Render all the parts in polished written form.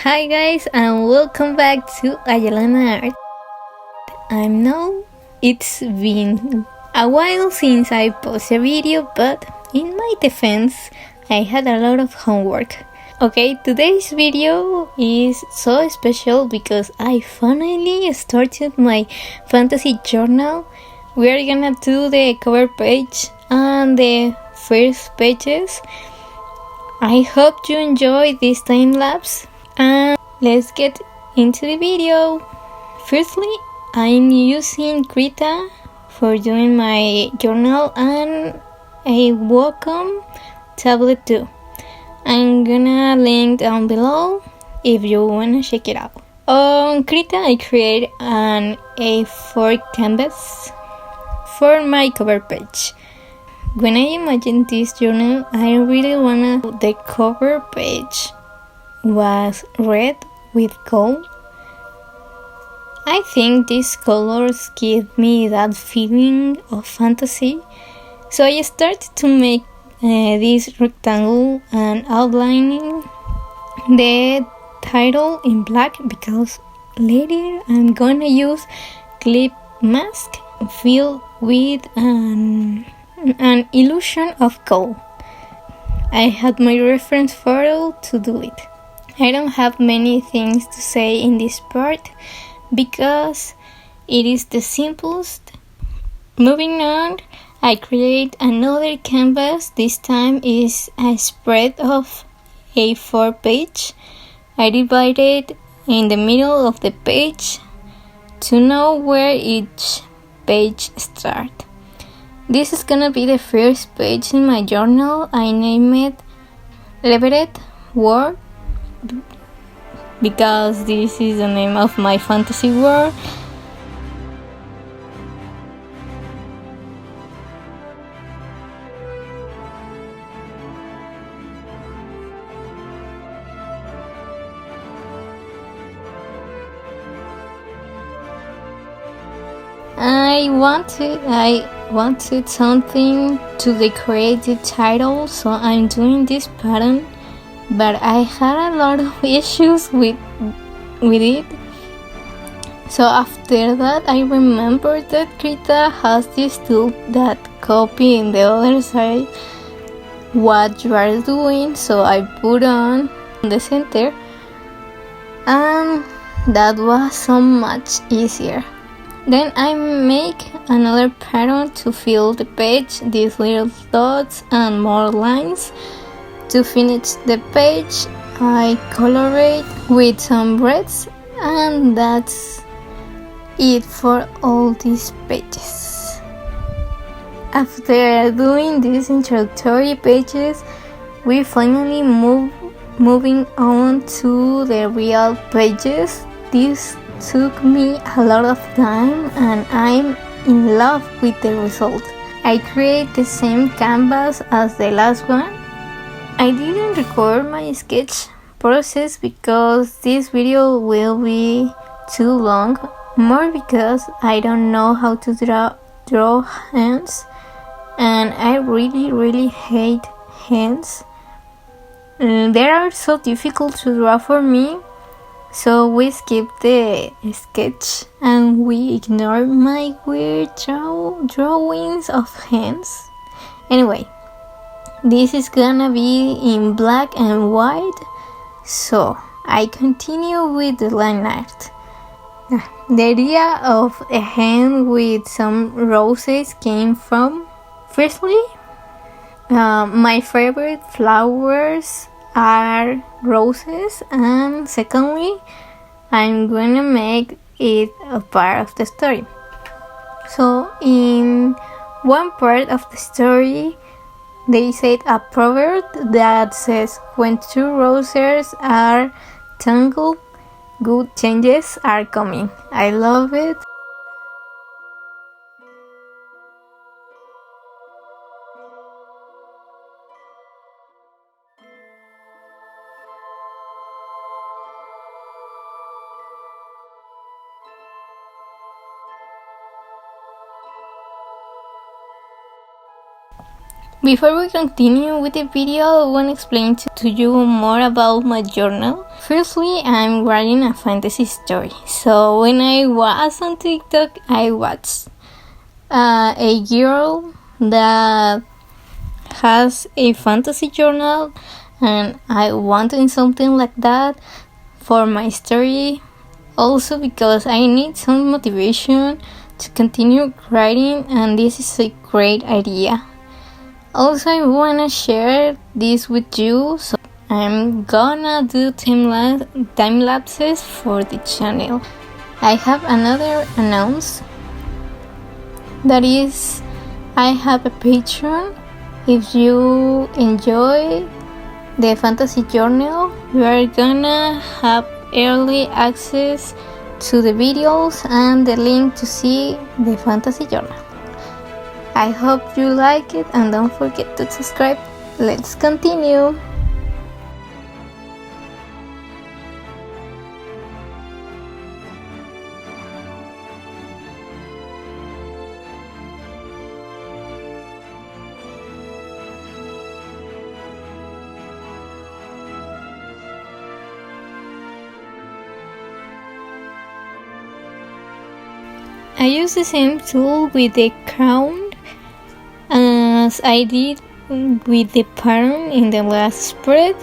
Hi guys and welcome back to Ayalanaart. I know it's been a while since I posted a video, but in my defense, I had a lot of homework. Okay, today's video is so special because I finally started my fantasy journal. We are gonna do the cover page and the first pages. I hope you enjoy this time lapse and let's get into the video. Firstly, I'm using Krita for doing my journal and a Wacom tablet too. I'm gonna link down below if you wanna check it out. On Krita, I create an A4 canvas for my cover page. When I imagined this journal, I really wanna the cover page was red with gold. I think these colors give me that feeling of fantasy. So I started to make this rectangle and outlining the title in black because later I'm gonna use clip mask filled with an illusion of gold. I had my reference photo to do it. I don't have many things to say in this part because it is the simplest. Moving on, I create another canvas. This time is a spread of A4 page. I divide it in the middle of the page to know where each page starts. This is gonna be the first page in my journal. I name it EVERETT World because this is the name of my fantasy world. I wanted something to decorate the title, so I'm doing this pattern, but I had a lot of issues with it. So after that, I remembered that Krita has this tool that copy in the other side what you are doing, so I put on the center, and that was so much easier. Then I make another pattern to fill the page, these little dots and more lines. To finish the page, I color it with some reds, and that's it for all these pages. After doing these introductory pages, we finally moving on to the real pages. This took me a lot of time and I'm in love with the result. I create the same canvas as the last one. I didn't record my sketch process because this video will be too long, more because I don't know how to draw hands and I really hate hands. They are so difficult to draw for me. So we skip the sketch and we ignore my weird drawings of hands. Anyway, this is gonna be in black and white, so I continue with the line art. The idea of a hand with some roses came from, firstly, my favorite flowers are roses, and secondly, I'm gonna make it a part of the story. So in one part of the story, they said a proverb that says, when two roses are tangled, good changes are coming. I love it. Before we continue with the video, I want to explain to you more about my journal. Firstly, I'm writing a fantasy story. So when I was on TikTok, I watched a girl that has a fantasy journal, and I wanted something like that for my story. Also because I need some motivation to continue writing, and this is a great idea. Also, I wanna share this with you, so I'm gonna do time lapses for the channel. I have another announce, that is, I have a Patreon. If you enjoy the fantasy journal, you are gonna have early access to the videos and the link to see the fantasy journal. I hope you like it, and don't forget to subscribe. Let's continue. I use the same tool with the crown as I did with the pattern in the last spread.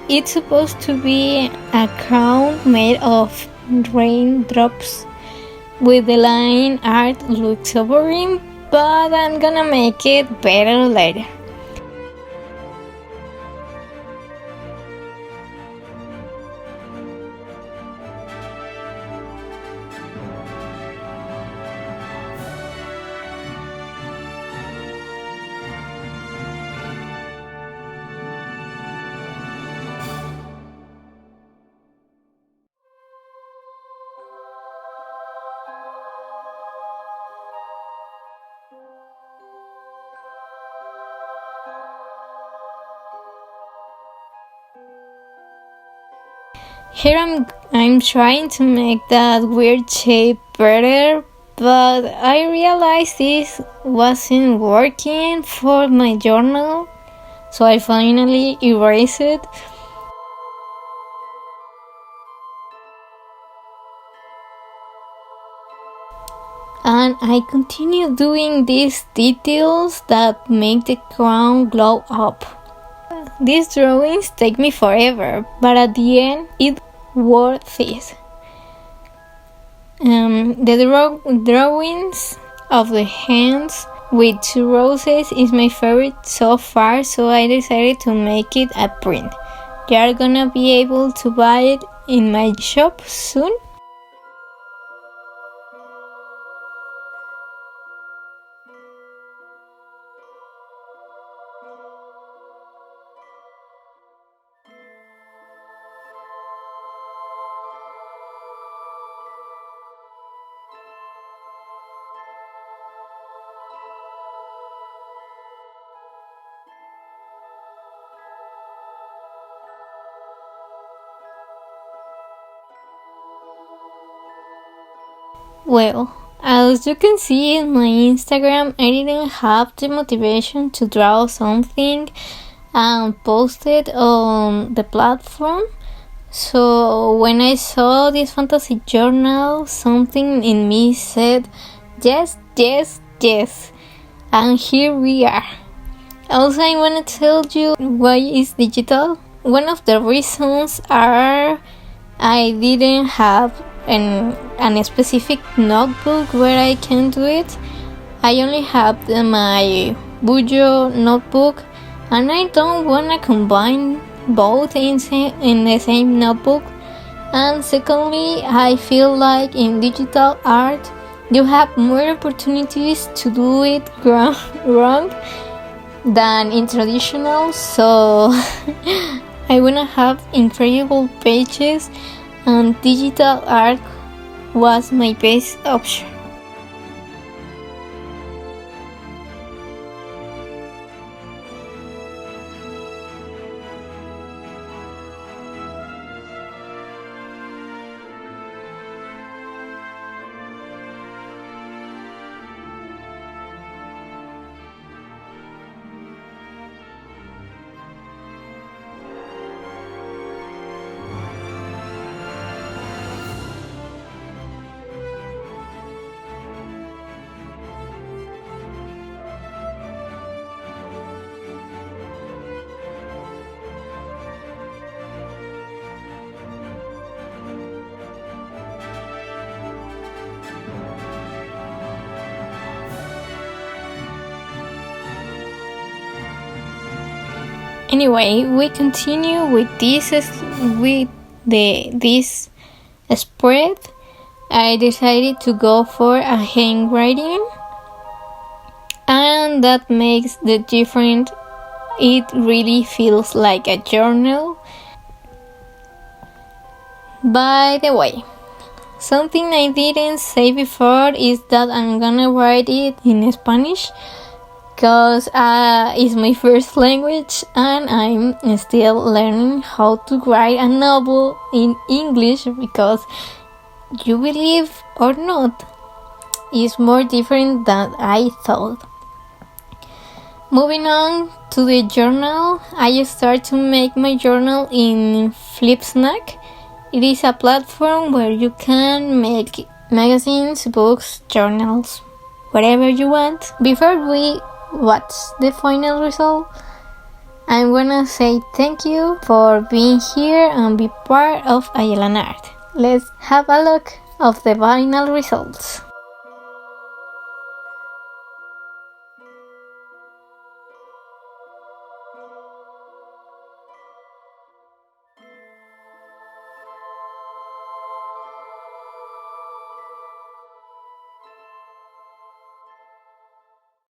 It's supposed to be a crown made of raindrops with the line art look so boring, but I'm gonna make it better later. Here I'm trying to make that weird shape better, but I realized this wasn't working for my journal, so I finally erased it. And I continue doing these details that make the crown glow up. These drawings take me forever, but at the end it's worth it. The drawings of the hands with 2 roses is my favorite so far, so I decided to make it a print. You are gonna be able to buy it in my shop soon. Well, as you can see in my Instagram, I didn't have the motivation to draw something and post it on the platform. So when I saw this fantasy journal, something in me said, yes, yes, yes. And here we are. Also, I want to tell you why it's digital. One of the reasons are I didn't have a specific notebook where I can do it. I only have my Bujo notebook, and I don't want to combine both in the same notebook. And secondly, I feel like in digital art you have more opportunities to do it wrong than in traditional, so I wanna have incredible pages, and digital art was my best option. Anyway, we continue with this spread. I decided to go for a handwriting, and that makes the difference. It really feels like a journal. By the way, something I didn't say before is that I'm gonna write it in Spanish, because it's my first language and I'm still learning how to write a novel in English, because you believe or not, it's more different than I thought. Moving on to the journal, I start to make my journal in Flipsnack. It is a platform where you can make magazines, books, journals, whatever you want. Before we watch the final result, I'm gonna say thank you for being here and be part of Ayalanaart. Let's have a look of the final results.